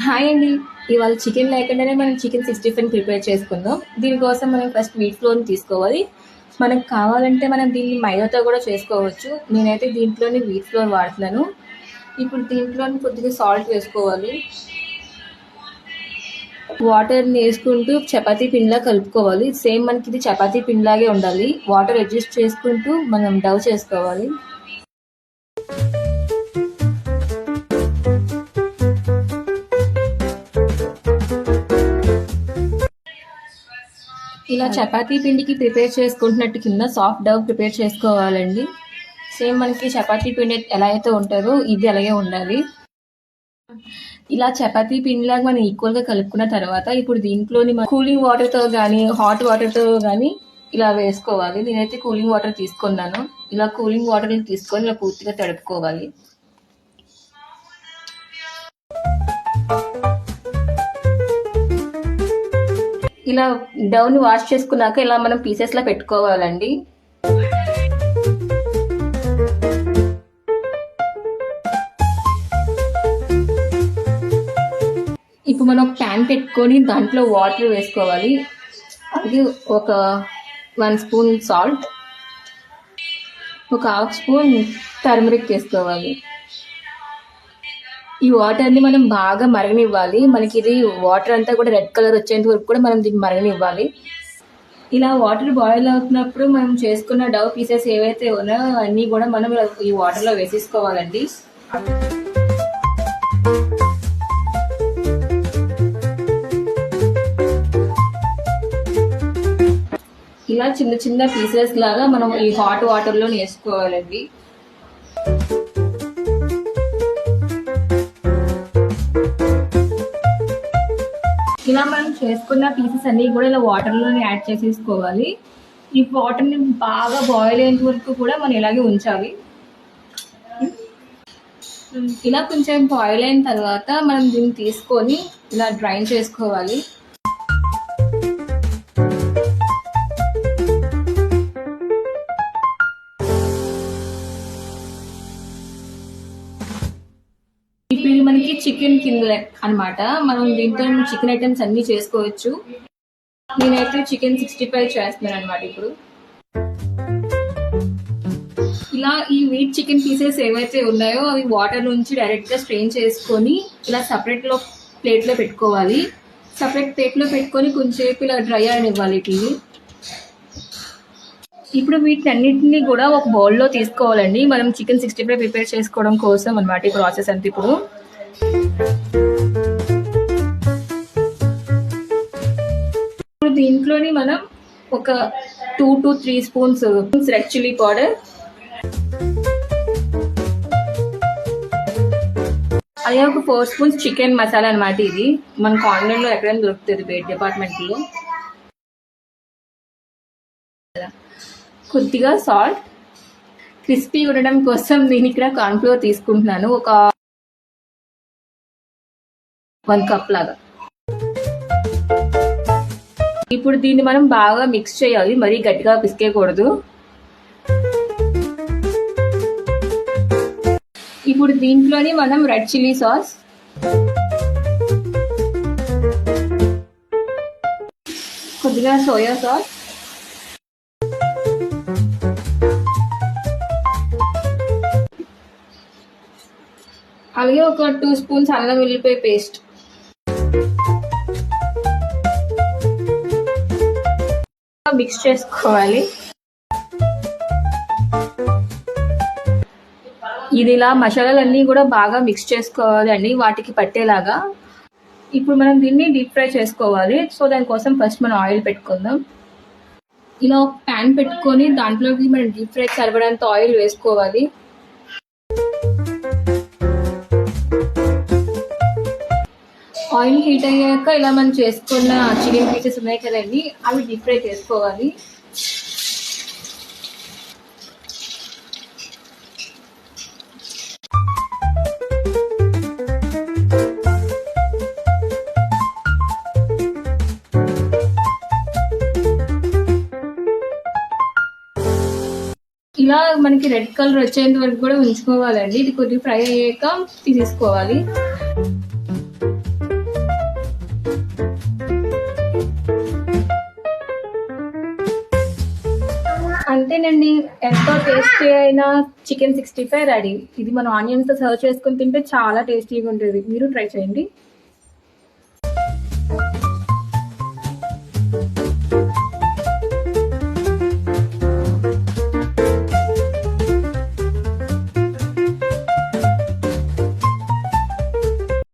Hi అండి. ఇవాళ chicken లేకుండానే మనం చికెన్ 65 ప్రిపేర్ చేసుకుందాం. దీనికోసం మనం ఫస్ట్ వీట్ ఫ్లోర్‌ని తీసుకోవాలి. మనకు కావాలంటే మనం దీన్ని మైదాతో కూడా చేసుకోవచ్చు. నేనైతే దీంట్లోని వీట్ ఫ్లోర్ వాడుతున్నాను. ఇప్పుడు దీంట్లోని కొద్దిగా సాల్ట్ వేసుకోవాలి. వాటర్‌ని వేసుకుంటూ చపాతీ పిండిలా కలుపుకోవాలి. సేమ్ మనకి ఇది చపాతీ పిండిలాగే ఉండాలి. వాటర్ అడ్జస్ట్ చేసుకుంటూ మనం డవ్ చేసుకోవాలి. ఇలా చపాతీ పిండికి ప్రిపేర్ చేసుకుంటున్నట్టు కింద సాఫ్ట్ డవ్ ప్రిపేర్ చేసుకోవాలండి. సేమ్ మనకి చపాతీ పిండి ఎలా అయితే ఉంటుందో ఇది అలాగే ఉండాలి. ఇలా చపాతీ పిండిలాగా మనం ఈక్వల్గా కలుపుకున్న తర్వాత ఇప్పుడు దీంట్లోని కూలింగ్ వాటర్తో కానీ హాట్ వాటర్తో కానీ ఇలా వేసుకోవాలి. నేనైతే కూలింగ్ వాటర్ తీసుకున్నాను. ఇలా కూలింగ్ వాటర్ తీసుకొని ఇలా పూర్తిగా తడుపుకోవాలి. ఇలా డౌని వాష్ చేసుకున్నాక ఇలా మనం పీసెస్ లా పెట్టుకోవాలండి. ఇప్పుడు మనం ఒక ప్యాన్ పెట్టుకొని దాంట్లో వాటర్ వేసుకోవాలి. అది ఒక 1 స్పూన్ సాల్ట్, ఒక 1/2 స్పూన్ టర్మరిక్ వేసుకోవాలి. ఈ వాటర్ని మనం బాగా మరగనివ్వాలి. మనకి ఇది వాటర్ అంతా కూడా రెడ్ కలర్ వచ్చేంత వరకు కూడా మనం దీన్ని మరగనివ్వాలి. ఇలా వాటర్ బాయిల్ అవుతున్నప్పుడు మనం చేసుకున్న డవ్ పీసెస్ ఏవైతే ఉన్నాయో అన్నీ కూడా మనం ఈ వాటర్లో వేసేసుకోవాలండి. ఇలా చిన్న చిన్న పీసెస్ లాగా మనం ఈ హాట్ వాటర్లో వేసుకోవాలండి. ఇలా మనం చేసుకున్న పీసెస్ అన్ని కూడా ఇలా వాటర్లోనే యాడ్ చేసేసుకోవాలి. ఈ వాటర్ని బాగా బాయిల్ అయ్యేంత వరకు కూడా మనం ఇలాగే ఉంచాలి. ఇలా కొంచెం బాయిల్ అయిన తర్వాత మనం దీన్ని తీసుకొని ఇలా డ్రైన్ చేసుకోవాలి. ఇప్పుడు ఇది మనకి చికెన్ కింద అనమాట. మనం దీంతో చికెన్ ఐటమ్స్ అన్ని చేసుకోవచ్చు. నేనైతే చికెన్ 65 చేస్తున్నాను అనమాట. ఇప్పుడు ఇలా ఈ వీట్ చికెన్ పీసెస్ ఏవైతే ఉన్నాయో అవి వాటర్ నుంచి డైరెక్ట్ గా స్ట్రెయిన్ చేసుకొని ఇలా సపరేట్ ప్లేట్ లో పెట్టుకోవాలి. సపరేట్ ప్లేట్ లో పెట్టుకొని కొంచెంసేపు ఇలా డ్రై అవ్వాలి. ఇప్పుడు వీటిని అన్నింటినీ కూడా ఒక బౌల్లో తీసుకోవాలండి. మనం చికెన్ 65 ప్రిపేర్ చేసుకోవడం కోసం అనమాట ఈ ప్రాసెస్ అంతా. ఇప్పుడు దీంట్లోని మనం ఒక 2 to 3 spoons red chilli powder, అలాగే ఒక 4 స్పూన్స్ చికెన్ మసాలా అనమాట. ఇది మనకు ఆన్లైన్లో ఎక్కడైనా దొరుకుతుంది బయట డిపార్ట్మెంట్లో. కొద్దిగా సాల్ట్, క్రిస్పీ ఉండడం కోసం నేను ఇక్కడ కార్న్ఫ్లోర్ తీసుకుంటున్నాను, ఒక 1 కప్ లాగా. ఇప్పుడు దీన్ని మనం బాగా మిక్స్ చేయాలి, మరీ గట్టిగా పిసికేయకూడదు. ఇప్పుడు దీంట్లోని మనం రెడ్ చిల్లీ సాస్, కొద్దిగా సోయా సాస్, అలాగే ఒక 2 స్పూన్స్ అల్లం వెల్లుల్లిపాయ పేస్ట్, మిక్స్ చేసుకోవాలి. ఇది ఇలా మసాలాలన్నీ కూడా బాగా మిక్స్ చేసుకోవాలి అండి, వాటికి పట్టేలాగా. ఇప్పుడు మనం దీన్ని డీప్ ఫ్రై చేసుకోవాలి. సో దానికోసం ఫస్ట్ మనం ఆయిల్ పెట్టుకుందాం. ఇలా ఒక ప్యాన్ పెట్టుకొని దాంట్లోకి మనం డీప్ ఫ్రై సరిపడంత ఆయిల్ వేసుకోవాలి. ఆయిల్ హీట్ అయ్యాక ఇలా మనం చేసుకున్న చికెన్ పీసెస్ ఉన్నాయి కదండి, అవి డీప్ ఫ్రై చేసుకోవాలి. ఇలా మనకి రెడ్ కలర్ వచ్చేంత వరకు కూడా ఉంచుకోవాలండి. ఇది కొద్దిగా ఫ్రై అయ్యాక తీసుకోవాలి. అంతేనండి, ఎంతో టేస్టీ అయిన చికెన్ 65 రెడీ. ఇది మనం ఆనియన్స్తో సర్వ్ చేసుకొని తింటే చాలా టేస్టీగా ఉంటుంది. మీరు ట్రై చేయండి.